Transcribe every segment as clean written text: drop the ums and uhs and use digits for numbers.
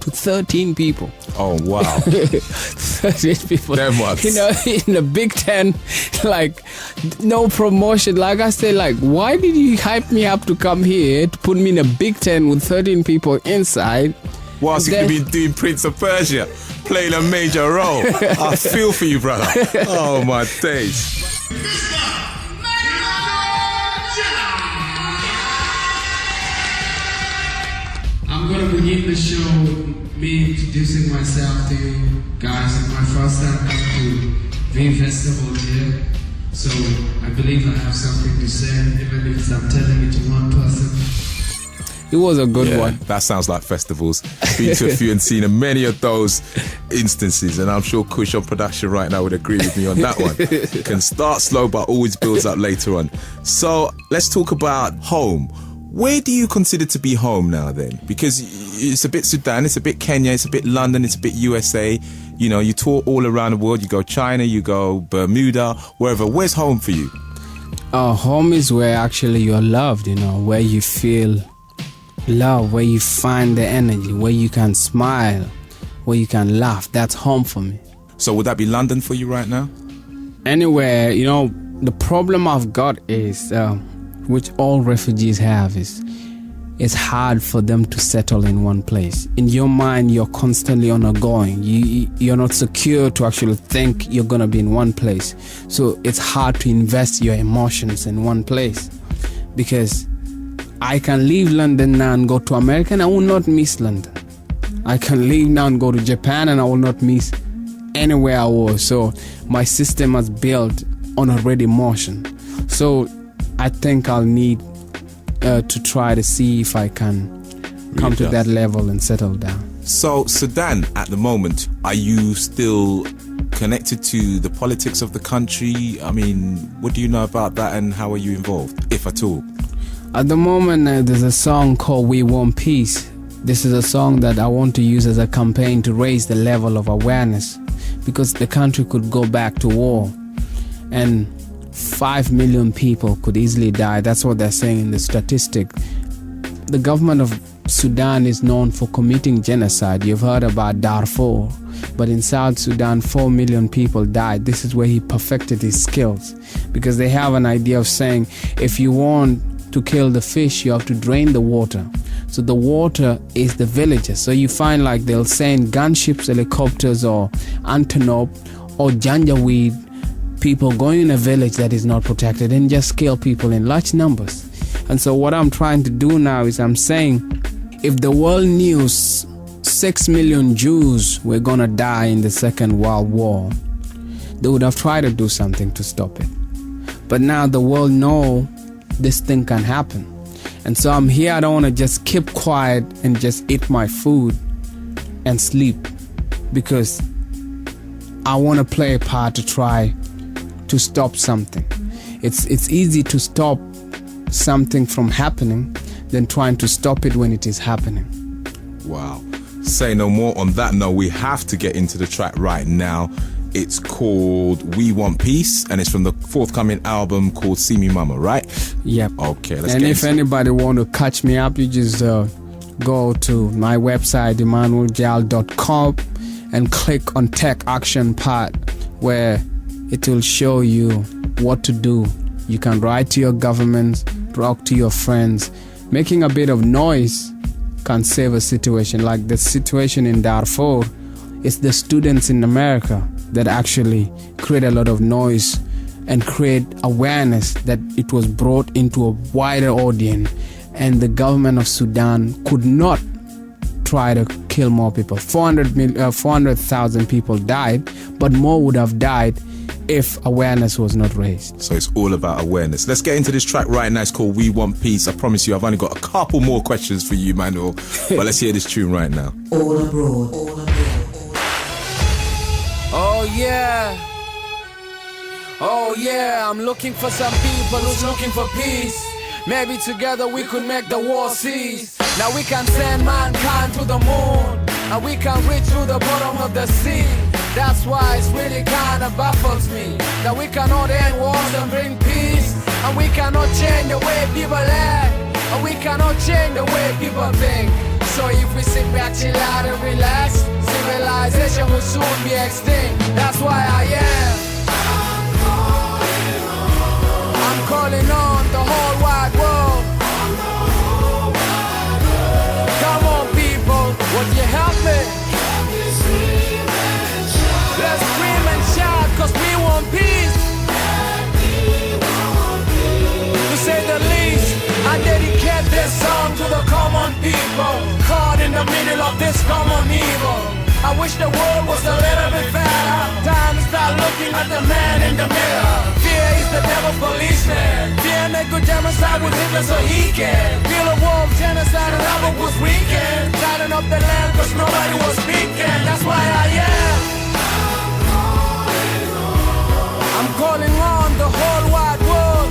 to 13 people. Oh, wow. 13 people. Damn what? You know, in the Big Ten, like, no promotion. Like I said, like, why did you hype me up to come here to put me in a Big Ten with 13 people inside? Whilst you could be doing Prince of Persia, playing a major role. I feel for you, brother. Oh, my days. I'm going to begin the show with me introducing myself to you guys. It's my first time coming to Dream Festival here. So I believe I have something to say, even if I'm telling it to one person. It was a good one. That sounds like festivals. Been to a few and seen many of those instances, and I'm sure Kush on production right now would agree with me on that one. Can start slow but always builds up later on. So let's talk about home. Where do you consider to be home now then? Because it's a bit Sudan, it's a bit Kenya, it's a bit London, it's a bit USA. You know, you tour all around the world. You go China, you go Bermuda, wherever. Where's home for you? Home is where actually you're loved, you know, where you feel love, where you find the energy, where you can smile, where you can laugh. That's home for me. So would that be London for you right now? Anywhere, you know, the problem I've got is, which all refugees have, is it's hard for them to settle in one place. In your mind, you're constantly on a going. You're not secure to actually think you're going to be in one place. So it's hard to invest your emotions in one place, because I can leave London now and go to America and I will not miss London. I can leave now and go to Japan and I will not miss anywhere I was. So my system is built on already motion. So I think I'll need to try to see if I can come to that level and settle down. So Sudan, at the moment, are you still connected to the politics of the country? I mean, what do you know about that and how are you involved, if at all? At the moment, there's a song called We Want Peace. This is a song that I want to use as a campaign to raise the level of awareness, because the country could go back to war and 5 million people could easily die. That's what they're saying in the statistic. The government of Sudan is known for committing genocide. You've heard about Darfur, but in South Sudan 4 million people died. This is where he perfected his skills, because they have an idea of saying, if you want to kill the fish, you have to drain the water. So the water is the villages. So you find like they'll send gunships, helicopters, or antelope or janjaweed people going in a village that is not protected and just kill people in large numbers. And so what I'm trying to do now is I'm saying, if the world knew 6 million Jews were gonna die in the Second World War, they would have tried to do something to stop it. But now the world know this thing can happen. And so I'm here. I don't want to just keep quiet and just eat my food and sleep, because I want to play a part to try to stop something. It's easy to stop something from happening than trying to stop it when it is happening. Wow. Say no more on that. No, we have to get into the track right now. It's called We Want Peace, and it's from the forthcoming album called See Me Mama, right? Yep. Okay, let's and get if into anybody want to catch me up, you just go to my website, emmanueljal.com, and click on Tech Action part, where it will show you what to do. You can write to your government, talk to your friends. Making a bit of noise can save a situation. Like the situation in Darfur, it's the students in America that actually create a lot of noise and create awareness that it was brought into a wider audience, and the government of Sudan could not try to kill more people. 400,000 people died, but more would have died if awareness was not raised. So it's all about awareness. Let's get into this track right now. It's called We Want Peace. I promise you I've only got a couple more questions for you, Manuel, but let's hear this tune right now. All abroad. All abroad. Oh yeah, oh yeah, I'm looking for some people who's looking for peace. Maybe together we could make the war cease. Now we can send mankind to the moon, and we can reach to the bottom of the sea. That's why it's really kinda baffles me that we cannot end wars and bring peace, and we cannot change the way people act, and we cannot change the way people think. So if we sit back, chill out and relax, civilization will soon be extinct. That's why I am. I'm calling on the whole wide world. Come on people, would you help me? Let's scream and shout, cause we want peace. To say the least, I dedicate this song to the common people caught in the middle of this common evil. I wish the world was a little bit better. Time to start looking at the man in the mirror. Fear is the devil's policeman. Fear make good genocide with Hitler so he can feel a war of genocide and Albert was weekend. Lighting up the land cause nobody was speaking. That's why I am. I'm calling on the whole wide world.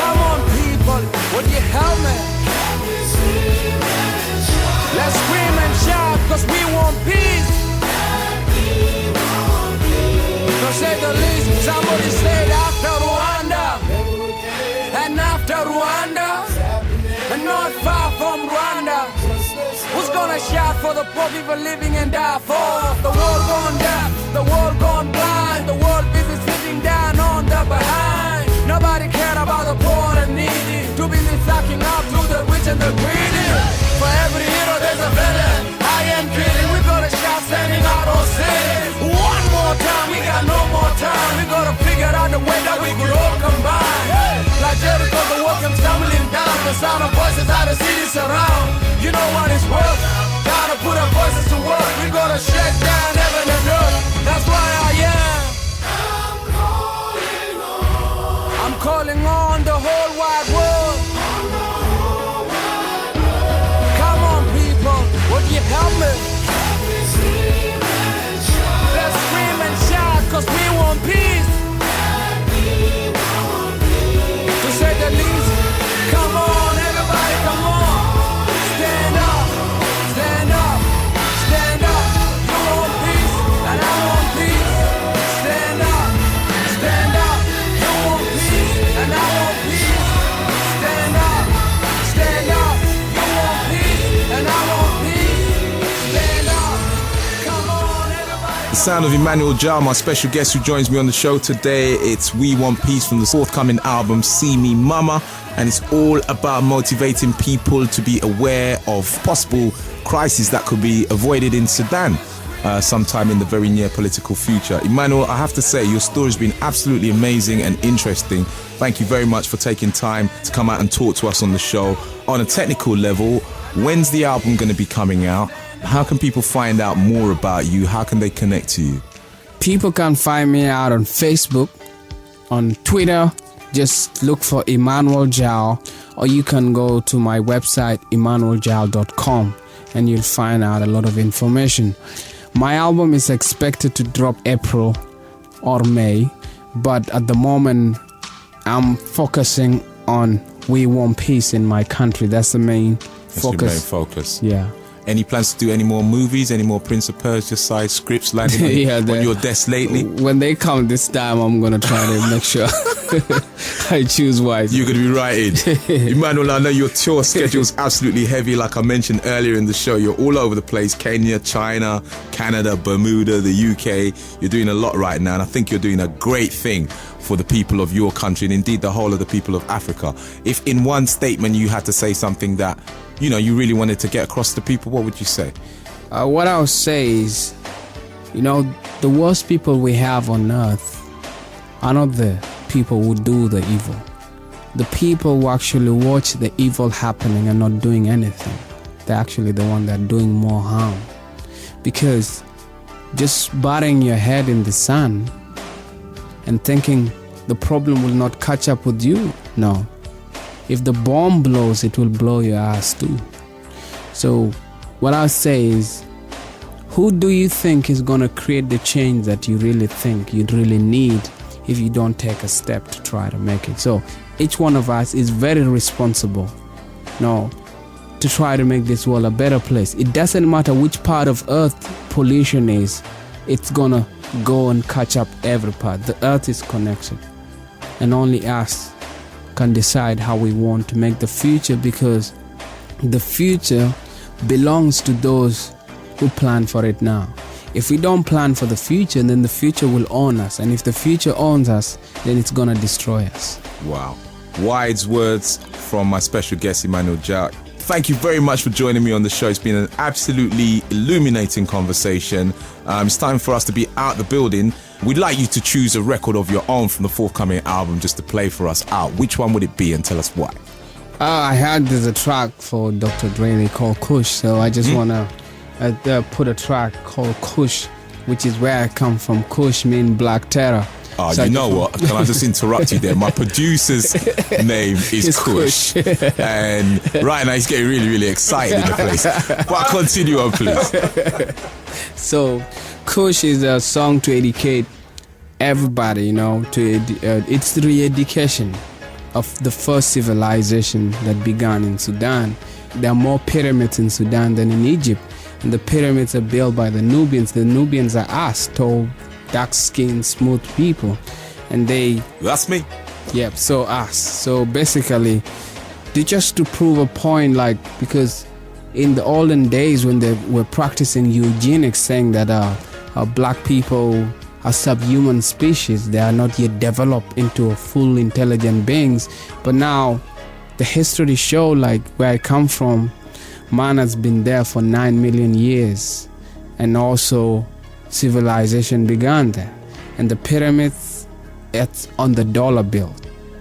Come on people, would you help me? Let's scream and shout, cause we want peace. To say the least, somebody said after Rwanda. And after Rwanda, and not far from Rwanda. Who's gonna shout for the poor people living in Darfur? The world gone deaf, the world gone blind. The world busy sitting down on the behind. Nobody cared about the poor and needy. Too busy sucking up to the rich and the greedy. For every hero there's a villain. I am kidding, we gotta shout standing out on city. One more time, we got no more time. We gotta figure out the way that we could all combine. Like Jericho, the world comes tumbling down. The sound of voices out of cities surround. You know what it's worth. Gotta put our voices to work. We gotta shake down heaven and earth. That's why I am. I'm calling on the whole wide world. Come on people, would you help me? Let's scream and shout, cause we want peace. To say the least, come on everybody, come on. Stand up, stand up, stand up. You want peace, and I want peace. Stand up, stand up. You want peace, and I want peace. Stand up, stand up. You want peace, and I want peace. Stand up, come on everybody. The sound of Emmanuel Jal, my special guest who joins me on the show today. It's We Want Peace from the forthcoming album See Me Mama, and it's all about motivating people to be aware of possible crises that could be avoided in Sudan sometime in the very near political future. Emmanuel, I have to say your story's been absolutely amazing and interesting. Thank you very much for taking time to come out and talk to us on the show. On a technical level, when's the album going to be coming out? How can people find out more about you? How can they connect to you? People can find me out on Facebook, on Twitter. Just look for Emmanuel Jal, or you can go to my website emmanueljal.com and you'll find out a lot of information. My album is expected to drop April or May, but at the moment I'm focusing on We Want Peace in my country. That's the main focus. That's your main focus. Yeah. Any plans to do any more movies, any more Prince of Persia side scripts landing on your desk lately? When they come this time, I'm going to try to make sure I choose wisely. You're going to be writing. Emmanuel, I know your tour schedule's absolutely heavy. Like I mentioned earlier in the show, you're all over the place. Kenya, China, Canada, Bermuda, the UK. You're doing a lot right now, and I think you're doing a great thing for the people of your country and indeed the whole of the people of Africa. If in one statement you had to say something that you really wanted to get across to people, what would you say? What I would say is, the worst people we have on earth are not the people who do the evil. The people who actually watch the evil happening and not doing anything, they're actually the one that are doing more harm. Because just burying your head in the sand and thinking the problem will not catch up with you, no. If the bomb blows, it will blow your ass too. So what I say is, who do you think is going to create the change that you really think you'd really need if you don't take a step to try to make it? So each one of us is very responsible to try to make this world a better place. It doesn't matter which part of earth pollution is, it's going to go and catch up every part. The earth is connected, and only us can decide how we want to make the future, because the future belongs to those who plan for it now. If we don't plan for the future, then the future will own us. And if the future owns us, then it's going to destroy us. Wow. Wise words from my special guest, Emmanuel Jal. Thank you very much for joining me on the show. It's been an absolutely illuminating conversation. It's time for us to be out the building. We'd like you to choose a record of your own from the forthcoming album just to play for us out. Which one would it be and tell us why? I heard there's a track for Dr. Dre they call Kush, so I just want to put a track called Kush, which is where I come from. Kush means Black Terror. Oh, So you know what? Can I just interrupt you there? My producer's name is It's Kush. And right now he's getting really, really excited in the place. But continue on, please. So Kush is a song to educate everybody, you know, it's the re-education of the first civilization that began in Sudan. There are more pyramids in Sudan than in Egypt, and the pyramids are built by the Nubians. The Nubians are us, tall, dark-skinned, smooth people, and That's me. yep, so us. So basically, they just to prove a point, like, because in the olden days when they were practicing eugenics, saying that black people are subhuman species, they are not yet developed into a full intelligent beings. But now the history show, like where I come from, man has been there for 9 million years, and also civilization began there. And the pyramids, it's on the dollar bill.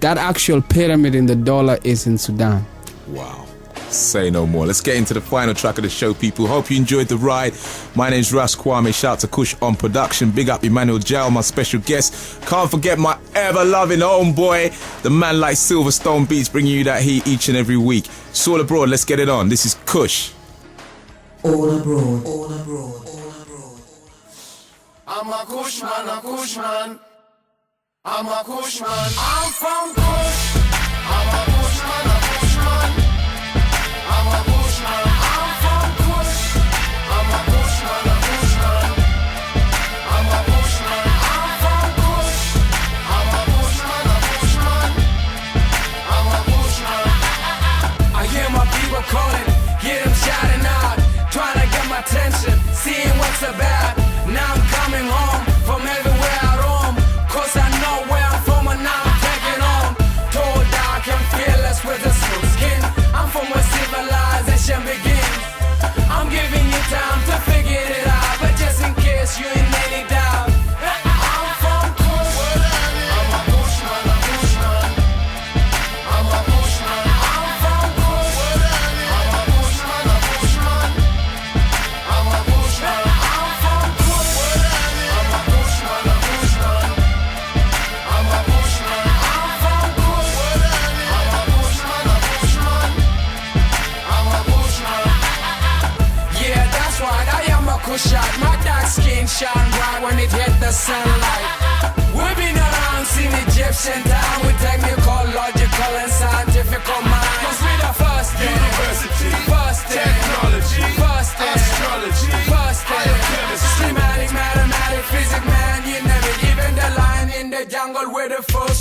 That actual pyramid in the dollar is in Sudan. Wow. Say no more. Let's get into the final track of the show, people. Hope you enjoyed the ride. My name's Ras Kwame. Shout out to Kush on production. Big up Emmanuel Jal, my special guest. Can't forget my ever-loving homeboy, the man like Silverstone Beats, bringing you that heat each and every week. It's all abroad. Let's get it on. This is Kush. All abroad, all abroad, all abroad. I'm a Kush man, a Kush man. I'm a Kush man. I'm from Kush. I'm a Kush man, a Kush man. I'm a Kush man. I'm from Kush. I'm a Kush man, a Kush man. I'm a Kush man. I'm from Kush. I'm a Kush man, a Kush man. I'm a Kush man. I hear my people calling, hear them shouting out, trying to get my attention, seeing what's about. Now I'm coming home from everywhere I roam, 'cause I know where I'm from and now I'm taking on. Tall, dark and fearless with a smooth skin. I'm from where civilization begins. I'm giving you time to figure it out, but just in case you in any doubt, I'm from Kush. I'm a Kushman, a Kushman. I'm a Kushman. I'm from Kush. I'm a Kushman, a Kushman. I'm a Kushman. I'm from Kush. I'm a Kushman, a Kushman. I'm a Kushman. I'm from Kush. I'm a Kushman, a Kushman. I'm a Kushman. Yeah, that's right, I am a Kushite. My dark skin shine bright when it hit the sunlight. We've been around since Egyptian time with technical, logical and scientific mind. 'Cause we're the first thing. University, first thing. Technology, first thing. Astrology, first thing. Schematic, mathematics, physics, man, you name it. Even the lion in the jungle with the food.